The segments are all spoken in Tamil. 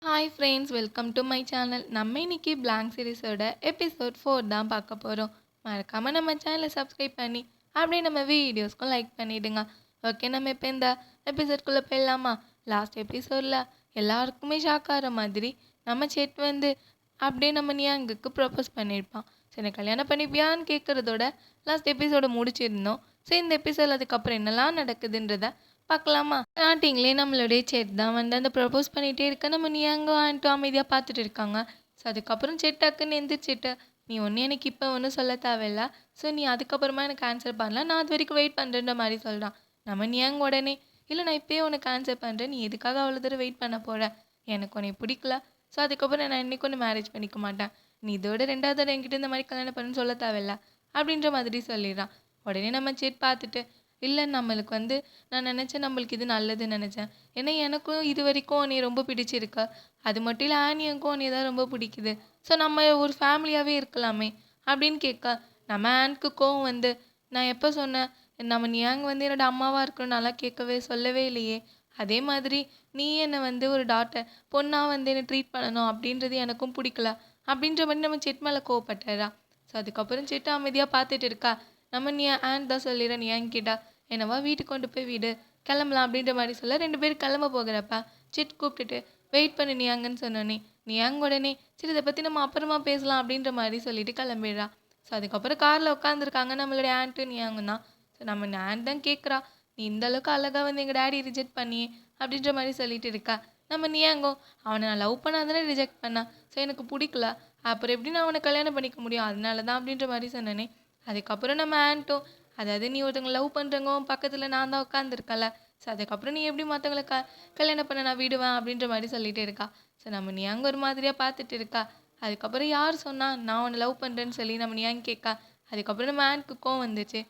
Hi friends, welcome to my channel. நம்ம இன்னைக்கு பிளாங்க் சீரிஸோட எபிசோட் 4 தான் பார்க்க போகிறோம். மறக்காமல் நம்ம சேனலை சப்ஸ்கிரைப் பண்ணி அப்படியே நம்ம வீடியோஸ்க்கும் லைக் பண்ணிவிடுங்க. ஓகே, நம்ம இப்போ இந்த எபிசோட்குள்ளே போயிடலாமா? லாஸ்ட் எபிசோடில் எல்லாருக்குமே ஷாக் ஆகிற மாதிரி நம்ம செட் வந்து அப்படியே நம்ம நியாங்குக்கு ப்ரப்போஸ் பண்ணியிருப்பான். சரி, கல்யாணம் பண்ணிப்பியான்னு கேட்குறதோட லாஸ்ட் எபிசோட முடிச்சிருந்தோம். ஸோ இந்த எபிசோட் அதுக்கப்புறம் என்னெல்லாம் நடக்குதுன்றத பார்க்கலாமா? ஸ்டார்டிங்லேயே நம்மளுடைய செட் தான் வந்து அந்த ப்ரப்போஸ் பண்ணிகிட்டே இருக்க நம்ம நியாங்கோ ஆன்ட்டோ அமைதியாக பார்த்துட்டு இருக்காங்க. ஸோ அதுக்கப்புறம் செட் டக்குன்னு எந்திரிச்சிட்டு, நீ ஒன்று எனக்கு இப்போ ஒன்றும் சொல்ல தேவையில்ல. ஸோ நீ அதுக்கப்புறமா எனக்கு ஆன்சர் பண்ணலாம், நான் அது வரைக்கும் வெயிட் பண்ணுறேன்ற மாதிரி சொல்கிறான். நம்ம நியாங் உடனே, இல்லை நான் இப்போயே உனக்கு ஆன்சர் பண்ணுறேன், நீ எதுக்காக அவ்வளோ தூரம் வெயிட் பண்ண போகிற, எனக்கு உன்னை பிடிக்கல. ஸோ அதுக்கப்புறம் நான் இன்னைக்கு ஒன்று மேரேஜ் பண்ணிக்க மாட்டேன், நீ இதோட ரெண்டாவது தடவை என்கிட்ட இந்த மாதிரி கல்யாணம் பண்ணுன்னு சொல்ல தேவையில்ல அப்படின்ற மாதிரி சொல்லிடுறான். உடனே நம்ம செட் பார்த்துட்டு, இல்லை நம்மளுக்கு வந்து நான் நினச்சேன் நம்மளுக்கு இது நல்லதுன்னு நினச்சேன். ஏன்னா எனக்கும் இது வரைக்கும் உன்னை ரொம்ப பிடிச்சிருக்கா, அது மட்டும் இல்லை ஆனியனுக்கும் உன்னை தான் ரொம்ப பிடிக்குது. ஸோ நம்ம ஒரு ஃபேமிலியாகவே இருக்கலாமே அப்படின்னு கேட்க, நம்ம ஆன்க்கு கோவம் வந்து, நான் எப்போ சொன்னேன் நம்ம நியாங் வந்து என்னோட அம்மாவாக இருக்கணும், நல்லா கேட்கவே சொல்லவே இல்லையே. அதே மாதிரி நீ என்னை வந்து ஒரு டாட்டர் பொண்ணாக வந்து என்னை ட்ரீட் பண்ணணும் அப்படின்றது எனக்கும் பிடிக்கல அப்படின்ற மாதிரி நம்ம செட் மேலே கோவப்பட்டாரா. ஸோ அதுக்கப்புறம் செட்டு அமைதியாக பார்த்துட்டு இருக்கா. நம்ம நீ ஆண்ட் தான் சொல்லிடுறேன் நியாங் கிட்டா, என்னவா வீட்டுக்கு கொண்டு போய் வீடு கிளம்பலாம் அப்படின்ற மாதிரி சொல்ல, 2 பேரும் கிளம்ப போகிறப்ப சிட் கூப்பிட்டுட்டு, வெயிட் பண்ணு நியாங்கன்னு சொன்னோன்னே நியாங் உடனே, சரி இதை பற்றி நம்ம அப்புறமா பேசலாம் அப்படின்ற மாதிரி சொல்லிட்டு கிளம்பிடுறா. ஸோ அதுக்கப்புறம் காரில் உட்காந்துருக்காங்க நம்மளுடைய ஆண்ட்டு நியாங்க தான். ஸோ நம்ம ஆண்ட் தான் கேட்குறா, நீ இந்த அளவுக்கு அழகாக வந்து எங்கள் டேடி ரிஜெக்ட் பண்ணியே அப்படின்ற மாதிரி சொல்லிட்டு இருக்கா. நம்ம நியாங்கோ, அவனை நான் லவ் பண்ணாதானே ரிஜெக்ட் பண்ணான், ஸோ எனக்கு பிடிக்கல, அப்புறம் எப்படி நான் அவனை கல்யாணம் பண்ணிக்க முடியும், அதனால தான் அப்படின்ற மாதிரி சொன்னேனே. அதுக்கப்புறம் நம்ம ஆண்ட்டும், அதாவது நீ ஒருத்தவங்க லவ் பண்ணுறவங்க பக்கத்தில் நான் தான் உட்காந்துருக்கல, ஸோ அதுக்கப்புறம் நீ எப்படி மற்றவங்களை கல்யாணம் பண்ண நான் விடுவேன் அப்படின்ற மாதிரி சொல்லிட்டு இருக்கா. ஸோ நம்ம நியாங்க ஒரு மாதிரியாக பார்த்துட்டு இருக்கா. அதுக்கப்புறம் யார் சொன்னா நான் உன்னை லவ் பண்ணுறேன்னு சொல்லி நம்ம நியாங்க கேட்கா. அதுக்கப்புறம் நம்ம ஆண்ட்க்கு கோவம் வந்துச்சு.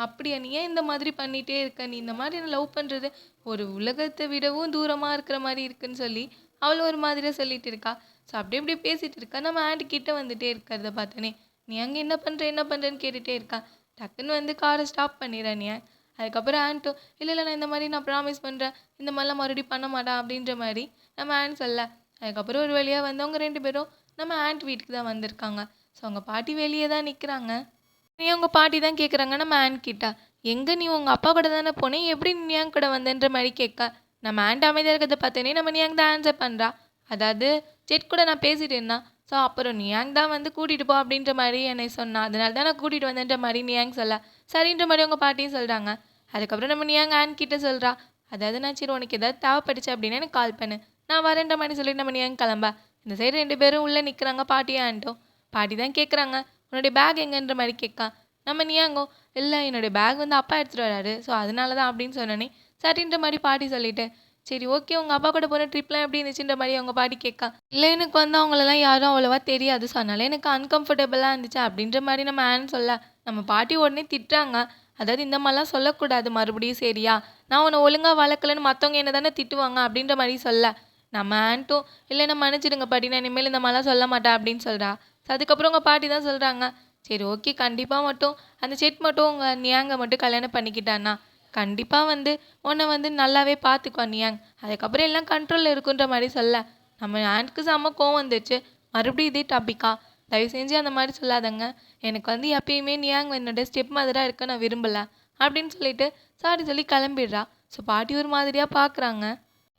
அப்படியா, நீ ஏன் இந்த மாதிரி பண்ணிகிட்டே இருக்க, நீ இந்த மாதிரி என்ன லவ் பண்ணுறது ஒரு உலகத்தை விடவும் தூரமாக இருக்கிற மாதிரி இருக்குன்னு சொல்லி அவளை ஒரு மாதிரியாக சொல்லிட்டு இருக்கா. ஸோ அப்படி இப்படி பேசிகிட்டு இருக்கா. நம்ம ஆண்ட்டு கிட்ட வந்துட்டே இருக்கிறத பார்த்தோன்னே, நீ அங்கே என்ன பண்ணுறேன்னு கேட்டுகிட்டே இருக்கா. டக்குன்னு வந்து காரை ஸ்டாப் பண்ணிடுறேன் நீ. அதுக்கப்புறம் ஆண்ட்டும், இல்லை இல்லை நான் இந்த மாதிரி நான் ப்ராமிஸ் பண்ணுறேன், இந்த மாதிரிலாம் மறுபடியும் பண்ண மாட்டேன் அப்படின்ற மாதிரி நம்ம ஆண்ட் சொல்ல. அதுக்கப்புறம் ஒரு வழியாக வந்து அவங்க 2 பேரும் நம்ம ஆண்ட் வீட்டுக்கு தான் வந்திருக்காங்க. ஸோ அவங்க பாட்டி வெளியே தான் நிற்கிறாங்க. நீ உங்கள் பாட்டி தான் கேட்குறாங்க நம்ம ஆண்ட் கிட்ட, எங்கே நீ உங்கள் அப்பா கூட தானே போனேன், எப்படி நீ ஏன் கூட வந்தன்ற மாதிரி கேட்க, நம்ம ஆண்ட் அமைதியாக இருக்கிறத பார்த்தோன்னே நம்ம நியாங் தான் ஆன்சர் பண்ணுறா. அதாவது ஜெட் கூட நான் பேசிட்டு இருந்தேன், ஸோ அப்புறம் நியாங் தான் வந்து கூட்டிகிட்டு போ அப்படின்ற மாதிரி என்னை சொன்னா, அதனால தான் நான் கூட்டிகிட்டு வந்தேன்ற மாதிரி நியாங் சொல்ல, சரின்ற மாதிரி உங்கள் பாட்டியும் சொல்கிறாங்க. அதுக்கப்புறம் நம்ம நியாங் ஆண்ட் கிட்ட சொல்கிறா, அதாவது நான் சரி உனக்கு ஏதாவது தேவைப்பட்டுச்சு அப்படின்னா எனக்கு கால் பண்ணு, நான் வரேன்ற மாதிரி சொல்லிட்டு நம்ம நியாங் கிளம்ப. இந்த சைடு 2 பேரும் உள்ளே நிற்கிறாங்க, பாட்டியும் ஆண்ட்டும். பாட்டி தான் கேட்குறாங்க, உன்னுடைய பேக் எங்கன்ற மாதிரி கேட்கா. நம்ம நியாங்கோ, இல்லை என்னுடைய பேக் வந்து அப்பா எடுத்துகிட்டு வராரு, ஸோ அதனால தான் அப்படின்னு சொன்னோன்னே சரின்ற மாதிரி பாட்டி சொல்லிட்டு, சரி ஓகே உங்கள் அப்பா கூட போகிற ட்ரிப்லாம் எப்படி இருந்துச்சுன்ற மாதிரி அவங்க பாட்டி கேட்கா. இல்லை எனக்கு வந்து அவங்களெல்லாம் யாரும் அவ்வளோவா தெரியாது, ஸோ அதனால எனக்கு அன்கம்ஃபர்டபுளாக இருந்துச்சு அப்படின்ற மாதிரி நம்ம ஆன் சொல்ல, நம்ம பாட்டி உடனே திட்டுறாங்க. அதாவது இந்த மாதிரிலாம் சொல்லக்கூடாது மறுபடியும், சரியா, நான் உன்னை ஒழுங்காக வளர்க்கலன்னு மற்றவங்க என்ன தானே திட்டுவாங்க அப்படின்ற மாதிரி சொல்ல, நம்ம ஆண்ட்டும், இல்லை நான் மன்னிச்சிடுங்க பாட்டி, நான் இனிமேல் இந்த மாதிரிலாம் சொல்ல மாட்டேன் அப்படின்னு சொல்கிறா. ஸோ அதுக்கப்புறம் உங்கள் பாட்டி தான் சொல்கிறாங்க, சரி ஓகே கண்டிப்பாக மட்டும் அந்த செட் மட்டும் உங்கள் நியாங்க மட்டும் கல்யாணம் பண்ணிக்கிட்டான்னா கண்டிப்பாக வந்து உன்னை வந்து நல்லாவே பார்த்துக்குவா நியாங், அதுக்கப்புறம் எல்லாம் கண்ட்ரோலில் இருக்குன்ற மாதிரி சொல்ல, நம்ம ஆண்ட்க்கு செம்ம கோவம் வந்துச்சு. மறுபடியும் இதே டாப்பிக்கா, தயவு செஞ்சு அந்த மாதிரி சொல்லாதங்க, எனக்கு வந்து எப்பயுமே நியாங் என்னோட ஸ்டெப் மதராக இருக்க நான் விரும்பலை அப்படின்னு சொல்லிட்டு சாரி சொல்லி கிளம்பிடுறா. ஸோ பாட்டி ஒரு மாதிரியாக பார்க்குறாங்க.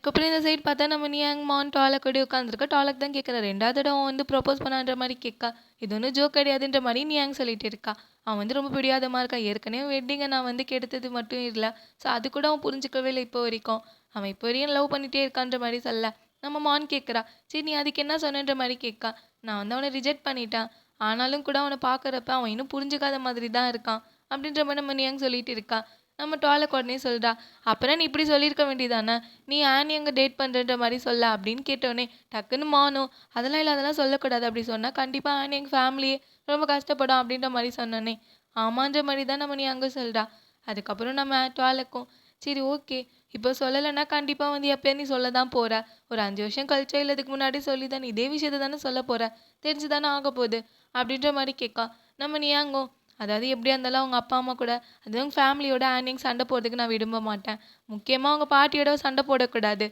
அதுக்கப்புறம் இந்த சைடு பார்த்தா நம்ம நியாங் மான் டாலக் கூட உட்காந்துருக்க. டாலக் தான் கேட்குறா, 2வது தடவை வந்து ப்ரொப்போஸ் பண்ணான்ற மாதிரி கேட்கா. இது ஒன்றும் ஜோக் கிடையாதுன்ற மாதிரி நியாங் சொல்லிட்டு இருக்கா. அவன் வந்து ரொம்ப பிடிவாதமாக இருக்கா. ஏற்கனவே வெட்டிங்கை நான் வந்து கெடுத்தது மட்டும் இல்லை, ஸோ அது கூட அவன் புரிஞ்சிக்கவே இல்லை இப்போ வரைக்கும், அவன் இப்போ வரையும் லவ் பண்ணிகிட்டே இருக்கான்ற மாதிரி சொல்ல, நம்ம மான் கேட்குறா, சரி நீ அதுக்கு என்ன சொன்னன்ற மாதிரி கேட்கா. நான் வந்து அவனை ரிஜெக்ட் பண்ணிட்டேன், ஆனாலும் கூட அவனை பார்க்குறப்ப அவன் இன்னும் புரிஞ்சுக்காத மாதிரி தான் இருக்கான் அப்படின்ற மாதிரி நம்ம நியாங் சொல்லிட்டு இருக்கா. நம்ம டாலக் உடனே சொல்கிறா, அப்புறம் நீ இப்படி சொல்லியிருக்க வேண்டியதானே, நீ ஆனி எங்கே டேட் பண்ணுறன்ற மாதிரி சொல்ல அப்படின்னு கேட்டோடனே டக்குன்னு மானும், அதெல்லாம் இல்லை அதெல்லாம் சொல்லக்கூடாது, அப்படி சொன்னால் கண்டிப்பாக ஆனி எங்கள் ஃபேமிலியே ரொம்ப கஷ்டப்படும் அப்படின்ற மாதிரி சொன்னோன்னே ஆமான்ற மாதிரி தான் நம்ம நீ அங்கே சொல்கிறா. அதுக்கப்புறம் நம்ம டாலக்கும், சரி ஓகே இப்போ சொல்லலைன்னா கண்டிப்பாக வந்து எப்போ நீ சொல்ல தான் போகிற, ஒரு 5 வருஷம் கழிச்சோ இல்லை இதுக்கு முன்னாடி சொல்லி தானே இதே விஷயத்தை தானே சொல்ல போகிற, தெரிஞ்சு தானே ஆக போகுது அப்படின்ற மாதிரி கேட்கா. நம்ம நீயாங்கோ, அதாவது எப்படியா இருந்தாலும் அவங்க அப்பா அம்மா கூட, அதுவும் ஃபேமிலியோட ஆனிங் சண்டை போடுறதுக்கு நான் விரும்ப மாட்டேன், முக்கியமாக அவங்க பாட்டியோட சண்டை போடக்கூடாது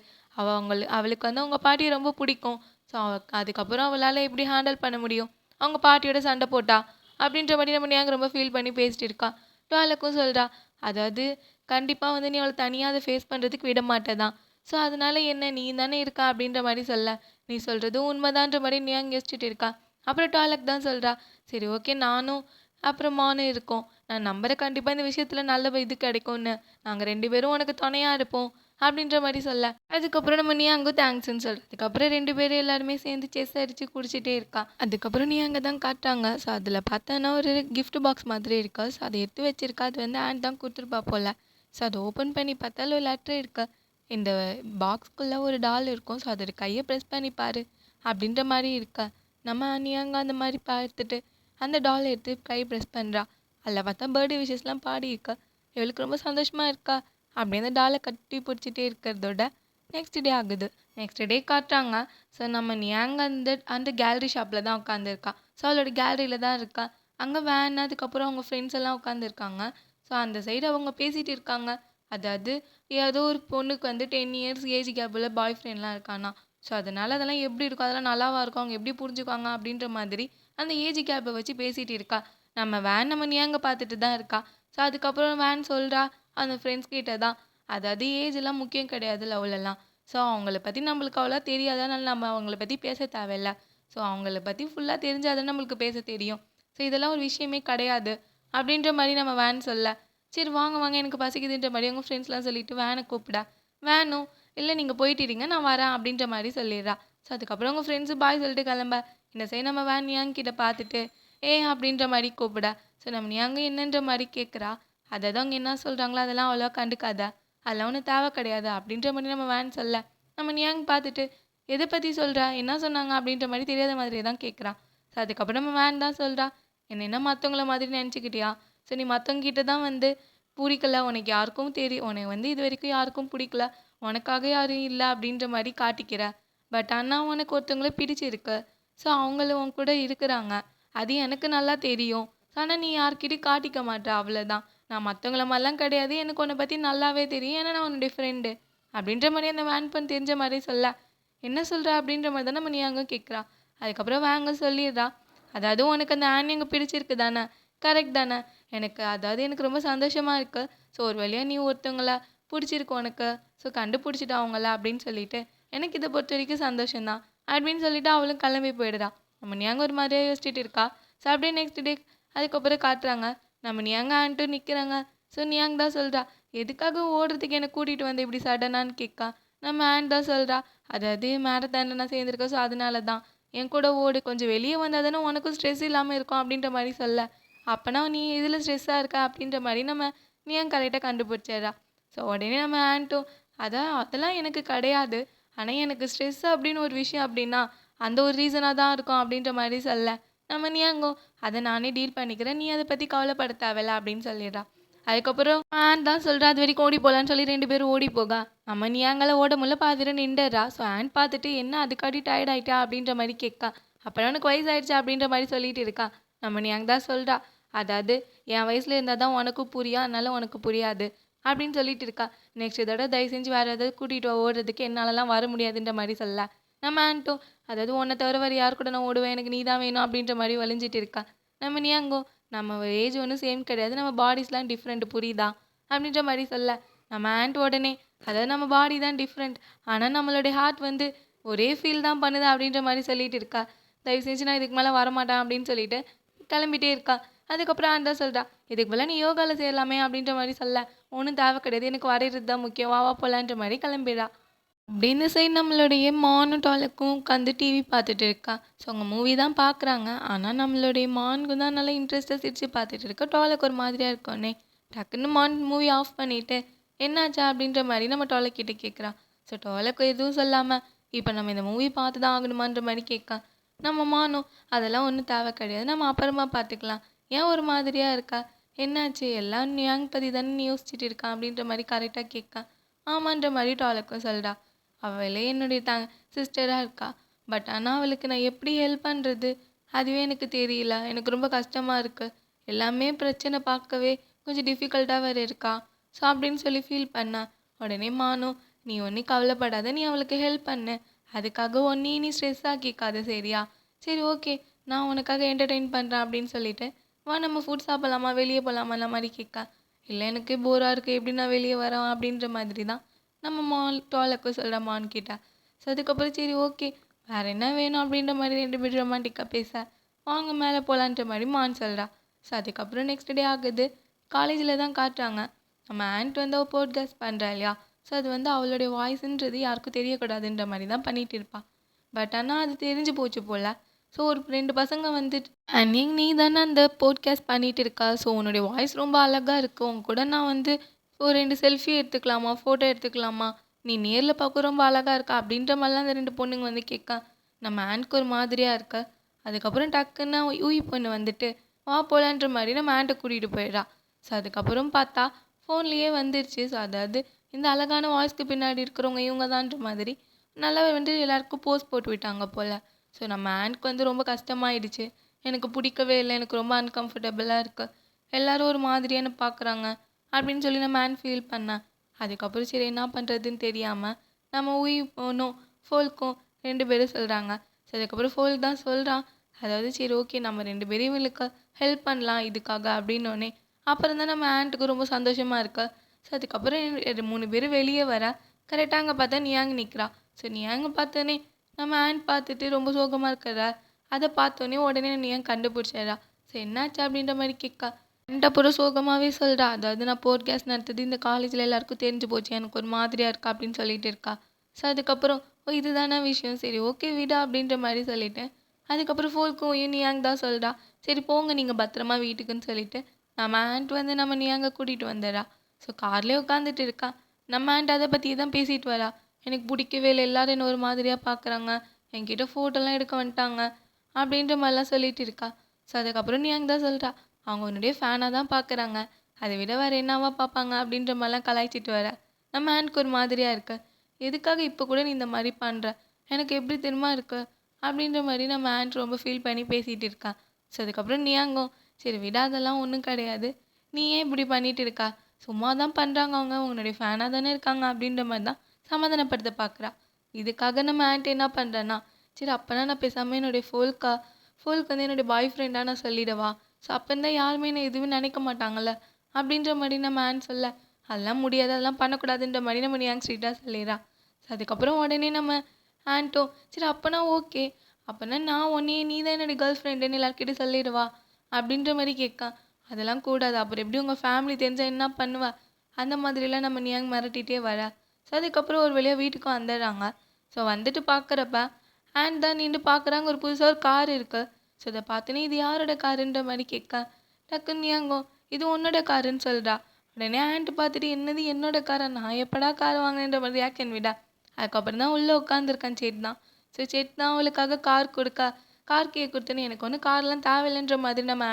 அவளுக்கு வந்து அவங்க பாட்டியை ரொம்ப பிடிக்கும். ஸோ அதுக்கப்புறம் அவளால் எப்படி ஹேண்டில் பண்ண முடியும்? அவங்க பாட்டியோட சண்டை போட்டா அப்படின்ற மாதிரி நம்ம நியாங்க ரொம்ப ஃபீல் பண்ணி பேசிட்டு இருக்கா. டாலக்கும் சொல்றா, அதாவது கண்டிப்பா வந்து நீ அவள தனியா அத ஃபேஸ் பண்றதுக்கு விட மாட்ட தான். ஸோ அதனால என்ன நீ தானே இருக்கா அப்படின்ற மாரி சொல்ல, நீ சொல்றதும் உண்மைதான்ற மாரி நியாங் யோசிச்சுட்டு இருக்கா. அப்புறம் டாலக் தான் சொல்றா, சரி ஓகே நானும் அப்புறம் மானும் இருக்கோம். நான் நம்புறேன் கண்டிப்பா இந்த விஷயத்துல நல்ல இது கிடைக்கும்னு. நாங்க 2 பேரும் உனக்கு துணையா இருப்போம் அப்படின்ற மாரி சொல்ல, அதுக்கப்புறம் நம்ம நியாங்கும் தேங்க்ஸ்ன்னு சொல்றா. அதுக்கப்புறம் 2 பேரும் எல்லாருமே சேர்ந்து செஸ் அடிச்சு குடிச்சிட்டே இருக்கா. அதுக்கப்புறம் நியாங்க தான் காட்டுறாங்க. ஸோ அதில பார்த்தோன்னா ஒரு கிஃப்ட் பாக்ஸ் மாதிரி இருக்கு. ஸோ அத எடுத்து வச்சிருக்கா. அது வந்து ஆண்ட் தான் குடுத்துருப்பா போல. ஸோ அத ஓப்பன் பண்ணி பார்த்தா அதில ஒரு லெட்டர் இருக்கு. இந்த பாக்ஸ்க்குள்ள ஒரு டால் இருக்கும். ஸோ அதோட கைய பிரஸ் பண்ணி பாரு அப்படின்ற மாரி இருக்கு. நம்ம நியாங்க அந்த மாரி பார்த்துட்டு அந்த டால் எடுத்து கை பிரஸ் பண்றா. அதில பார்த்தா பர்த்டே விஷஸ்லாம் பாடியிருக்கு. இவளுக்கு ரொம்ப சந்தோஷமா இருக்கா. அப்படியே அந்த டால கட்டி பிடிச்சிட்டே இருக்கிறதோட நெக்ஸ்ட் டே ஆகுது. நெக்ஸ்ட் டே காட்டுறாங்க. ஸோ நம்ம நியாங் அந்த அந்த கேலரி ஷாப்பில் தான் உட்காந்துருக்கா. ஸோ அவளோட கேலரியில தான் இருக்கா. அங்கே வேன் அதுக்கப்புறம் அவங்க ஃப்ரெண்ட்ஸ் எல்லாம் உட்காந்துருக்காங்க. ஸோ அந்த சைடு அவங்க பேசிட்டு இருக்காங்க. அதாவது ஏதோ ஒரு பொண்ணுக்கு வந்து 10 இயர்ஸ் ஏஜ் கேப்பில் பாய் ஃப்ரெண்ட்லாம் இருக்கானா. ஸோ அதனால அதெல்லாம் எப்படி இருக்கும், அதெல்லாம் நல்லாவா இருக்கும், அவங்க எப்படி புரிஞ்சுக்குவாங்க அப்படின்ற மாதிரி அந்த ஏஜ் கேப்பை வச்சு பேசிட்டு இருக்கா. நம்ம வேன் நம்ம நியாங்க பார்த்துட்டு தான் இருக்கா. ஸோ அதுக்கப்புறம் வேன் சொல்றா அந்த ஃப்ரெண்ட்ஸ் கிட்ட தான், அதாவது ஏஜ்லாம் முக்கியம் கிடையாது லவ்லலாம். ஸோ அவங்கள பத்தி நம்மளுக்கு அவ்வளவா தெரியாது. அதனால நம்ம அவங்கள பத்தி பேச தேவையில்ல. ஸோ அவங்கள பத்தி ஃபுல்லா தெரிஞ்சா தானே நம்மளுக்கு பேச தெரியும். ஸோ இதெல்லாம் ஒரு விஷயமே கிடையாது. அப்படின்ற மாரி நம்ம வேன் சொல்ல, சரி வாங்க வாங்க எனக்கு பசிக்குதுன்ற மாரி அவங்க ஃப்ரெண்ட்ஸ்லாம் சொல்லிட்டு வேன கூப்பிட, வேனும் இல்ல நீங்க போயிட்டு இருங்க நான் வரேன் அப்படின்ற மாரி சொல்லிடுறா. ஸோ அதுக்கப்புறம் அவங்க ஃப்ரெண்ட்ஸ் பாய் சொல்லிட்டு கிளம்ப, இந்த சைடு நம்ம வேன் நியாங் கிட்ட பார்த்துட்டு அப்படின்ற மாரி கூப்பிட, ஸோ நம்ம நியாங்க என்னன்ற மாரி கேட்குறா. அதாவது அவங்க என்ன சொல்றாங்களோ அதெல்லாம் அவ்வளவா கண்டுக்காத. அதெல்லாம் ஒண்ணும் தேவை கிடையாது அப்படின்ற மாரி நம்ம வேன் சொல்ல, நம்ம நியாங் பார்த்துட்டு எத பத்தி சொல்ற? என்ன சொன்னாங்க? அப்படின்ற மாரி தெரியாத மாதிரியே தான் கேட்குறா. ஸோ அதுக்கப்புறம் நம்ம வேன் தான் சொல்றா, என்ன என்ன மத்தவங்கள மாதிரி நினைச்சுக்கிட்டியா? ஸோ நீ மத்தவங்க கிட்ட தான் வந்து புடிக்கல. உனக்கு யாருக்கும் உனக்கு வந்து இதுவரைக்கும் யாருக்கும் பிடிக்கல. உனக்காக யாரும் இல்ல அப்படின்ற மாரி காட்டிக்கிற. பட் ஆனா உனக்கு ஒருத்தவங்கள பிடிச்சிருக்கு. ஸோ அவங்களும் உன் கூட இருக்கிறாங்க. அது எனக்கு நல்லா தெரியும். ஆனா நீ யார்கிட்டயும் காட்டிக்க மாட்ற அவ்வளோதான். நான் மத்தவங்கள மாரிலாம் கிடையாது. எனக்கு உன்ன பத்தி நல்லாவே தெரியும். ஏன்னா நான் உன்னுடைய ஃப்ரெண்டு. அப்படின்ற மாரி அந்த வேன் பண்ண தெரிஞ்ச மாரி சொல்ல, என்ன சொல்ற? அப்படின்ற மாரி தானே நியாங்க கேட்குறா. அதுக்கப்புறம் வேங்க சொல்லிடுறா. அதாவது உனக்கு அந்த ஆனியங்க பிடிச்சிருக்கு தானே? கரெக்ட் தானே? எனக்கு ரொம்ப சந்தோஷமா இருக்கு. ஸோ ஒரு வழியா நீ ஒருத்தவங்கள புடிச்சிருக்கு உனக்கு. ஸோ கண்டுபிடிச்சிட்ட அவங்கள அப்படின்னு சொல்லிட்டு, எனக்கு இத பொறுத்தவரைக்கும் சந்தோஷம் தான். அப்படின்னு சொல்லிட்டு அவளும் கிளம்பி போயிடுறா. நம்ம நியாங்க ஒரு மாதிரியா யோசிச்சுட்டு இருக்கா. ஸோ அப்படியே நெக்ஸ்ட் டே அதுக்கப்புறம் காட்டுறாங்க. நம்ம நியாங்க ஆன்ட்டும் நிக்கிறாங்க. ஸோ நியாங் தான் சொல்றா, எதுக்காக ஓடுறதுக்கு என்ன கூட்டிட்டு வந்து இப்படி சடனான்னு கேட்கா. நம்ம ஆண்ட் தான் சொல்றா, அதாவது மேரத்தான்ல நான் சேர்ந்துருக்கேன். ஸோ அதனால தான். என் கூட ஓடு. கொஞ்சம் வெளிய வந்தா தானே உனக்கும் ஸ்ட்ரெஸ் இல்லாம இருக்கும் அப்படின்ற மாரி சொல்ல, அப்பனா நீ எதுல ஸ்ட்ரெஸ்ஸா இருக்க அப்படின்ற மாரி நம்ம நியாங் கரெக்ட்டா கண்டுபிடிச்சிடுறா. ஸோ உடனே நம்ம ஆண்ட்டும், அதெல்லாம் எனக்கு கிடையாது. ஆனா எனக்கு ஸ்ட்ரெஸ் அப்படின்னு ஒரு விஷயம் அப்படின்னா, அந்த ஒரு ரீசனா தான் இருக்கும் அப்படின்ற மாரி சொல்ல, நம்ம நியாங்கும், அத நானே டீல் பண்ணிக்கிறேன். நீ அத பத்தி கவலைப்பட தேவையில்ல அப்படின்னு சொல்லிடுறா. அதுக்கப்புறம் ஆண்ட் தான் சொல்றா, அதுவரைக்கும் ஓடி போலான்னு சொல்லி 2 பேரும் ஓடி போக, நம்ம நியாங்கால ஓட முடியல பாதியில நின்னுடுறா. ஸோ ஆண்ட் பார்த்துட்டு, என்ன அதுக்காடி டயர்ட் ஆயிட்டா அப்படின்ற மாரி கேட்கா. அப்புறம் உனக்கு வயசாயிடுச்சா அப்படின்ற மாரி சொல்லிட்டு இருக்கா. நம்ம நியாங் தான் சொல்றா, அதாவது என் வயசுல இருந்தா தான் உனக்கும் புரியும். அதனால உனக்கு புரியாது அப்படின்னு சொல்லிட்டு இருக்கா. நெக்ஸ்ட் தடவ தயவு செஞ்சு வேற ஏதாவது கூட்டிட்டு வா ஓடுறதுக்கு என்னாலலாம் வர முடியாதுன்ற மாரி சொல்ல, நம்ம ஆண்ட்டும் அதாவது உன்ன தவிர வேற யார் கூட நான் ஓடுவேன்? எனக்கு நீ தான் வேணும் அப்படின்ற மாரி வழிஞ்சிட்டு இருக்கா. நம்ம நியாங்கும், நம்ம ஏஜ் ஒண்ணும் சேம் கிடையாது. நம்ம பாடிஸ்லாம் டிஃப்ரெண்ட் புரியுதா? அப்படின்ற மாரி சொல்ல, நம்ம ஆண்ட் உடனே அதாவது நம்ம பாடி தான் டிஃப்ரெண்ட். ஆனா நம்மளுடைய ஹார்ட் வந்து ஒரே ஃபீல் தான் பண்ணுது அப்படின்ற மாரி சொல்லிட்டு இருக்கா. தயவு செஞ்சு நான் இதுக்கு மேல வரமாட்டேன் அப்படின்னு சொல்லிட்டு கிளம்பிட்டே இருக்கா. அதுக்கப்புறம் ஆண்ட் தான் சொல்றா, இதுக்கு பதிலா நீ யோகால சேரலாமே அப்படின்ற மாரி சொல்ல, ஒண்ணும் தேவை கிடையாது. எனக்கு வரையறது தான் முக்கியம். வா வா போலான்ற மாரி கிளம்பிடுறா. அப்படி இந்த சைடு நம்மளுடைய மானும் டாலுக்கும் உட்காந்து டிவி பார்த்துட்டு இருக்கா. ஸோ அவங்க மூவி தான் பார்க்குறாங்க. ஆனால் நம்மளுடைய மானுக்கு தான் நல்லா இன்ட்ரெஸ்ட்டாக சிரிச்சு பார்த்துட்டு இருக்கா. டாலுக்கு ஒரு மாதிரியா இருக்கோன்னே டக்குன்னு மான் மூவி ஆஃப் பண்ணிட்டு என்னாச்சா அப்படின்ற மாதிரி நம்ம டாலக் கிட்ட கேட்குறா. ஸோ டாலுக்கு எதுவும் சொல்லாமல் இப்போ நம்ம இந்த மூவி பார்த்து தான் ஆகணுமான்ற மாதிரி கேட்கா. நம்ம மானும் அதெல்லாம் ஒன்றும் தேவை கிடையாது. நம்ம அப்புறமா பார்த்துக்கலாம். ஏன் ஒரு மாதிரியா இருக்கா? என்னாச்சு? எல்லாம் நியாங் பற்றி தானே நீ யோசிச்சுட்டு இருக்கா அப்படின்ற மாதிரி கரெக்டாக கேட்கா. ஆமான்ற மாதிரி டாலுக்கும் சொல்கிறா. அவளே என்னுடைய சிஸ்டரா இருக்கா. பட் ஆனா அவளுக்கு நான் எப்படி ஹெல்ப் பண்றது? அதுவே எனக்கு தெரியல. எனக்கு ரொம்ப கஷ்டமா இருக்கு. எல்லாமே பிரச்சனை பார்க்கவே கொஞ்சம் டிஃபிகல்ட்டா வேற இருக்கா. ஸோ அப்படின்னு சொல்லி ஃபீல் பண்ணா. உடனே மானும், நீ ஒன்றும் கவலைப்படாத, நீ அவளுக்கு ஹெல்ப் பண்ணு. அதுக்காக ஒன்னையும் நீ ஸ்ட்ரெஸ் ஆக்கிக்காத சரியா? சரி ஓகே, நான் உனக்காக என்டர்டெயின் பண்ணுறேன் அப்படின்னு சொல்லிட்டு, வா நம்ம ஃபுட் சாப்பிடலாமா, வெளியே போகலாமா அந்த மாதிரி கேட்க. இல்லை எனக்கு போராக இருக்குது, எப்படி நான் வெளியே வரேன் அப்படின்ற மாதிரி தான் நம்ம டோலுக்கு சொல்கிற மான் கிட்ட. ஸோ அதுக்கப்புறம் சரி ஓகே, வேறு என்ன வேணும் அப்படின்ற மாதிரி 2 பேரும் ரொமான்டிக்காக பேச, வாங்க மேலே போகலான்ற மாதிரி மான் சொல்கிறா. ஸோ அதுக்கப்புறம் நெக்ஸ்ட் டே ஆகுது. காலேஜில் தான் காட்டுறாங்க. நம்ம ஆண்ட் வந்து அவள் போட்காஸ்ட் பண்ணுறா இல்லையா? ஸோ அது வந்து அவளுடைய வாய்ஸ்ன்றது யாருக்கும் தெரியக்கூடாதுன்ற மாதிரி தான் பண்ணிகிட்டு இருப்பாள். பட் ஆனால் அது தெரிஞ்சு போச்சு போல். ஸோ ஒரு 2 பசங்க வந்துட்டு, அன்னிங் நீ தானே அந்த போட்காஸ்ட் பண்ணிகிட்டு இருக்கா, ஸோ உன்னுடைய வாய்ஸ் ரொம்ப அழகாக இருக்கு, உன் கூட நான் வந்து ஒரு 2 செல்ஃபி எடுத்துக்கலாமா, ஃபோட்டோ எடுத்துக்கலாமா, நீ நேரில் பார்க்க ரொம்ப அழகாக இருக்கா அப்படின்ற மாதிரிலாம் அந்த 2 பொண்ணுங்க வந்து கேட்க, நம்ம ஆண்ட்க்கு ஒரு மாதிரியாக இருக்க. அதுக்கப்புறம் டக்குன்னு யூஇ பொண்ணு வந்துட்டு வா போலான்ற மாதிரி நம்ம ஆண்ட்டை கூட்டிகிட்டு போயிடுறா. ஸோ அதுக்கப்புறம் பார்த்தா ஃபோன்லேயே வந்துருச்சு. ஸோ அதாவது இந்த அழகான வாய்ஸ்க்கு பின்னாடி இருக்கிறவங்க இவங்க தான்ற மாதிரி நல்லா வந்து எல்லாருக்கும் போஸ்ட் போட்டு விட்டாங்க போல். ஸோ நம்ம ஆண்ட்க்கு வந்து ரொம்ப கஷ்டமாயிடுச்சு. எனக்கு பிடிக்கவே இல்லை, எனக்கு ரொம்ப அன்கம்ஃபர்டபுளாக இருக்குது, எல்லோரும் ஒரு மாதிரியான பார்க்குறாங்க அப்படின்னு சொல்லி நம்ம ஆண்ட் ஃபீல் பண்ணேன். அதுக்கப்புறம் சரி என்ன பண்ணுறதுன்னு தெரியாமல் நம்ம போனோம் ஃபோல்க்கும் 2 பேரும் சொல்கிறாங்க. ஸோ அதுக்கப்புறம் ஃபோல் தான் சொல்கிறான், அதாவது சரி ஓகே நம்ம 2 பேரும் இவளுக்கு ஹெல்ப் பண்ணலாம் இதுக்காக அப்படின்னோடனே அப்புறம் தான் நம்ம ஆண்ட்டுக்கு ரொம்ப சந்தோஷமாக இருக்கு. ஸோ அதுக்கப்புறம் 3 பேரும் வெளியே வர கரெக்டாக அங்கே பார்த்தா நியாங் நிற்கிறா. ஸோ நியாங்க பார்த்தோன்னே நம்ம ஆண்ட் பார்த்துட்டு ரொம்ப சோகமாக இருக்கிறா. அதை பார்த்தோன்னே உடனே நியாங் கண்டுபிடிச்சிடறா. ஸோ என்னாச்சு அப்படின்ற மாதிரி கேட்கா. ஆண்ட் அப்புறம் சோகமாகவே சொல்கிறா, அதாவது நான் போட்காஸ்ட் நடத்துது இந்த காலேஜில் எல்லாருக்கும் தெரிஞ்சு போச்சு, எனக்கு ஒரு மாதிரியாக இருக்கா அப்படின்னு சொல்லிட்டு இருக்கா. ஸோ அதுக்கப்புறம் ஓ இதுதானே விஷயம், சரி ஓகே விடா அப்படின்ற மாதிரி சொல்லிட்டேன். அதுக்கப்புறம் ஃபோல்க்கும் நியாங் தான் சொல்கிறா, சரி போங்க நீங்கள் பத்திரமா வீட்டுக்குன்னு சொல்லிட்டு நம்ம ஆண்ட் வந்து நம்ம நியாங்க கூட்டிகிட்டு வந்துடுறா. ஸோ கார்லேயே உட்காந்துட்டு இருக்கா. நம்ம ஆண்ட் அதை பற்றி தான் பேசிட்டு வரா. எனக்கு பிடிக்கவே இல்லை, எல்லோரும் என்ன ஒரு மாதிரியாக பார்க்குறாங்க, என்கிட்ட ஃபோட்டோலாம் எடுக்க வந்துட்டாங்க அப்படின்ற மாதிரிலாம் சொல்லிட்டு இருக்கா. ஸோ அதுக்கப்புறம் நியாங் தான் சொல்கிறா, அவங்க உன்னுடைய ஃபேனாக தான் பார்க்குறாங்க, அதை விட வேறு என்னவா பார்ப்பாங்க அப்படின்ற மாதிரிலாம் கலாய்ச்சிட்டு வர நம்ம ஆண்ட்க்கு ஒரு மாதிரியாக இருக்கு. எதுக்காக இப்போ கூட நீ இந்த மாதிரி பண்ணுற, எனக்கு எப்படி தெரியுமா இருக்கு அப்படின்ற மாதிரி நம்ம ஆண்ட் ரொம்ப ஃபீல் பண்ணி பேசிகிட்டு இருக்கா. ஸோ அதுக்கப்புறம் நியாங்கும் சரி விடாதெல்லாம் ஒன்றும் கிடையாது, நீ ஏன் இப்படி பண்ணிட்டு இருக்கா, சும்மா தான் பண்ணுறாங்க, அவங்க உன்னுடைய ஃபேனாக தானே இருக்காங்க அப்படின்ற மாதிரி தான் சமாதானப்படுத்த பார்க்குறா. இதுக்காக நம்ம ஆண்ட் என்ன பண்ணுறேன்னா, சரி அப்போனா நான் பேசாமல் என்னுடைய ஃபோல்க்கு வந்து என்னுடைய பாய் ஃப்ரெண்டாக நான் சொல்லிடவா, ஸோ அப்போ இருந்தால் யாருமே என்ன எதுவும் நினைக்க மாட்டாங்கல்ல அப்படின்ற மாதிரி நம்ம ஆண்ட் சொல்ல, அதெல்லாம் முடியாது, அதெல்லாம் பண்ணக்கூடாதுன்ற மாதிரி நம்ம நியாங் ஸ்ட்ரீட்டாக சொல்லிடுறா. ஸோ அதுக்கப்புறம் உடனே நம்ம ஆண்ட்டும் சரி அப்போனா ஓகே, அப்போனா நான் உன்னையே நீ தான் என்னுடைய கேர்ள் ஃப்ரெண்டுன்னு எல்லாருக்கிட்டையும் சொல்லிடுவா அப்படின்ற மாதிரி கேட்கா. அதெல்லாம் கூடாது, அப்புறம் எப்படி உங்கள் ஃபேமிலி தெரிஞ்சால் என்ன பண்ணுவா, அந்த மாதிரிலாம் நம்ம நியாங் மிரட்டிகிட்டே வர. ஸோ அதுக்கப்புறம் ஒரு வழியாக வீட்டுக்கு வந்துடுறாங்க. ஸோ வந்துட்டு பார்க்குறப்ப ஆண்ட் தான் நின்று பார்க்குறாங்க, ஒரு புதுசாக ஒரு கார் இருக்குது. ஸோ இதை பார்த்தோன்னே இது யாரோட காருன்ற மாதிரி கேட்க, டக்குன்னு நியாங்கும் இது உன்னோட காருன்னு சொல்கிறா. உடனே ஆண்ட் பார்த்துட்டு என்னது என்னோட காரை, நான் எப்படா கார் வாங்கினேன்ற மாதிரி ரியாக்ஷன் விட, அதுக்கப்புறம் தான் உள்ளே உட்காந்துருக்கான் சேட் தான். ஸோ சேட் தான் அவளுக்காக கார் கார் கொடுத்தோன்னே எனக்கு ஒன்றும் கார்லாம் தேவையில்லைன்ற மாதிரி நம்ம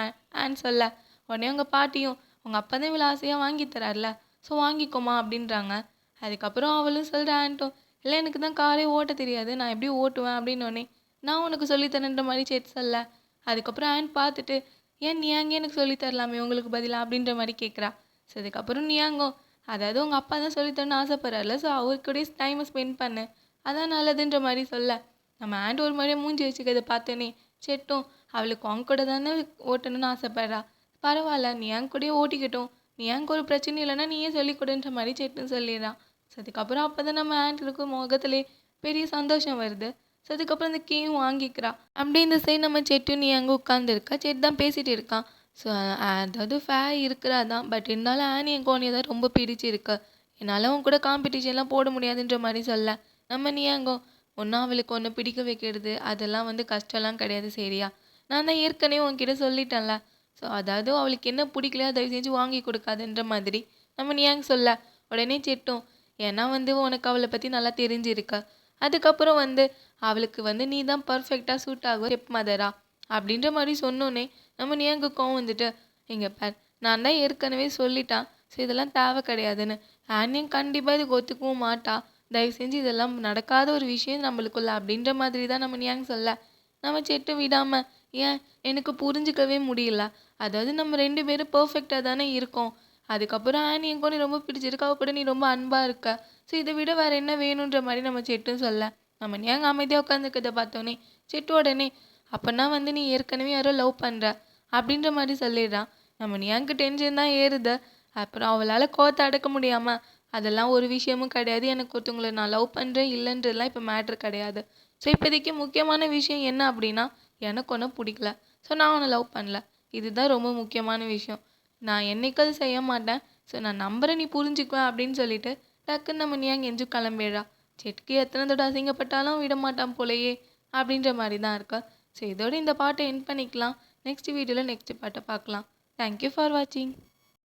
ஆண்ட் சொல்ல, உடனே அவங்க பாட்டியும் உங்கள் அப்பா தான் இவ்வளோ ஆசையாக வாங்கி தரார்ல, ஸோ வாங்கிக்கோமா அப்படின்றாங்க. அதுக்கப்புறம் அவளும் சொல்கிற ஆண்ட்டும் இல்லை எனக்கு தான் காரே ஓட்ட தெரியாது, நான் எப்படி ஓட்டுவேன் அப்படின்னோடனே நான் உனக்கு சொல்லித்தரேன்ற மாதிரி சேட் சொல்ல. அதுக்கப்புறம் ஆண்ட் பார்த்துட்டு ஏன் நியாங்கே எனக்கு சொல்லித்தரலாமே உங்களுக்கு பதிலாக அப்படின்ற மாதிரி கேட்குறா. ஸோ அதுக்கப்புறம் நியாங்கோ அதாவது உங்கள் அப்பா தான் சொல்லித்தரணும்னு ஆசைப்படுறாருல, ஸோ அவருக்கூடய டைமை ஸ்பெண்ட் பண்ணு, அதான் நல்லதுன்ற மாதிரி சொல்ல, நம்ம ஆண்ட் ஒரு மாதிரியாக மூஞ்சி வச்சுக்கிறத பார்த்தோன்னே செட்டும் அவளுக்கு அவங்க கூட தானே ஓட்டணும்னு ஆசைப்படுறா, பரவாயில்ல நியாங் கூடயே ஓட்டிக்கிட்டோம், நியாங்க்கு ஒரு பிரச்சனை இல்லைன்னா நீயே சொல்லிக் கொடுன்ற மாதிரி செட்டுன்னு சொல்லிடுறான். ஸோ அதுக்கப்புறம் அப்போ தான் நம்ம ஆண்ட்ருக்கு முகத்திலே பெரிய சந்தோஷம் வருது. ஸோ அதுக்கப்புறம் அந்த கீயும் வாங்கிக்கிறா. அப்படி இந்த சைடு நம்ம செட்டு நியாங்க உட்காந்துருக்கா, செட் தான் பேசிகிட்டு இருக்கான். ஸோ அதாவது இருக்கிறா தான், பட் இருந்தாலும் ஆனி என் கோனியை தான் ரொம்ப பிடிச்சிருக்கு, என்னால் அவங்க கூட காம்படிஷன்லாம் போட முடியாதுன்ற மாதிரி சொல்ல, நம்ம நியாங்கோ ஒன்றா அவளுக்கு ஒன்று பிடிக்க வைக்கிறது அதெல்லாம் வந்து கஷ்டம்லாம் கிடையாது சரியா, நான் தான் ஏற்கனவே உன்கிட்ட சொல்லிட்டேன்ல, ஸோ அதாவது அவளுக்கு என்ன பிடிக்கலையோ தயவு செஞ்சு வாங்கி கொடுக்காதுன்ற மாதிரி நம்ம நியாங் சொல்ல, உடனே செட்டும் ஏன்னா வந்து உனக்கு அவளை பற்றி நல்லா தெரிஞ்சிருக்க, அதுக்கப்புறம் வந்து அவளுக்கு வந்து நீ தான் பர்ஃபெக்டாக சூட் ஆகும் ஸ்டெப் மதரா அப்படின்ற மாதிரி சொன்னோன்னே நம்ம நியாங்கு கோவம் வந்துட்டு, இங்கே பார் நான் தான் ஏற்கனவே சொல்லிட்டான், ஸோ இதெல்லாம் தேவை கிடையாதுன்னு, ஆனியும் கண்டிப்பாக இதுக்கு ஒத்துக்கவும் மாட்டா, தயவு செஞ்சு இதெல்லாம் நடக்காத ஒரு விஷயம் நம்மளுக்குள்ள அப்படின்ற மாதிரி தான் நம்ம நியாங் சொல்ல, நம்ம செட்டு விடாமல் ஏன் எனக்கு புரிஞ்சிக்கவே முடியல, அதாவது நம்ம 2 பேரும் பர்ஃபெக்டாக தானே இருக்கோம், அதுக்கப்புறம் ஆனியங்கும் நீ ரொம்ப பிடிச்சிருக்கு, அவ கூட நீ ரொம்ப அன்பா இருக்க. ஸோ இதை விட வேற என்ன வேணுன்ற மாதிரி நம்ம செட்டும் சொல்ல, நம்ம ஏங்க அமைதியாக உட்காந்துக்கிறத பார்த்தோன்னே செட்டு உடனே அப்போனா வந்து நீ ஏற்கனவே யாரோ லவ் பண்ணுற அப்படின்ற மாதிரி சொல்லிடுறான். நம்ம ஏங்க டென்ஷன் தான் ஏறுது. அப்புறம் அவளால் கோவத்தை அடக்க முடியாமல் அதெல்லாம் ஒரு விஷயமும் கிடையாது, எனக்கு ஒருத்தவங்களை நான் லவ் பண்ணுறேன் இல்லைன்றதுலாம் இப்போ மேட்ரு கிடையாது. ஸோ இப்போதைக்கு முக்கியமான விஷயம் என்ன அப்படின்னா, எனக்கு ஒன்றும் பிடிக்கல, ஸோ நான் அவனை லவ் பண்ணல. இதுதான் ரொம்ப முக்கியமான விஷயம். நான் என்னைக்கும் அது செய்ய மாட்டேன். ஸோ நான் நம்புறேன் நீ புரிஞ்சுக்குவேன் அப்படின்னு சொல்லிட்டு டக்குன்னு நம்ம நியாங்க எஞ்சு கிளம்பிடுறா. செட்டுக்கு எத்தனை தடவை அசிங்கப்பட்டாலும் விட மாட்டான் போலையே அப்படின்ற மாதிரி தான் இருக்கா. ஸோ இதோட இந்த பாட்டை என் பண்ணிக்கலாம். நெக்ஸ்ட் வீடியோவில் நெக்ஸ்ட் பாட்டை பார்க்கலாம். தேங்க்யூ ஃபார் வாட்சிங்.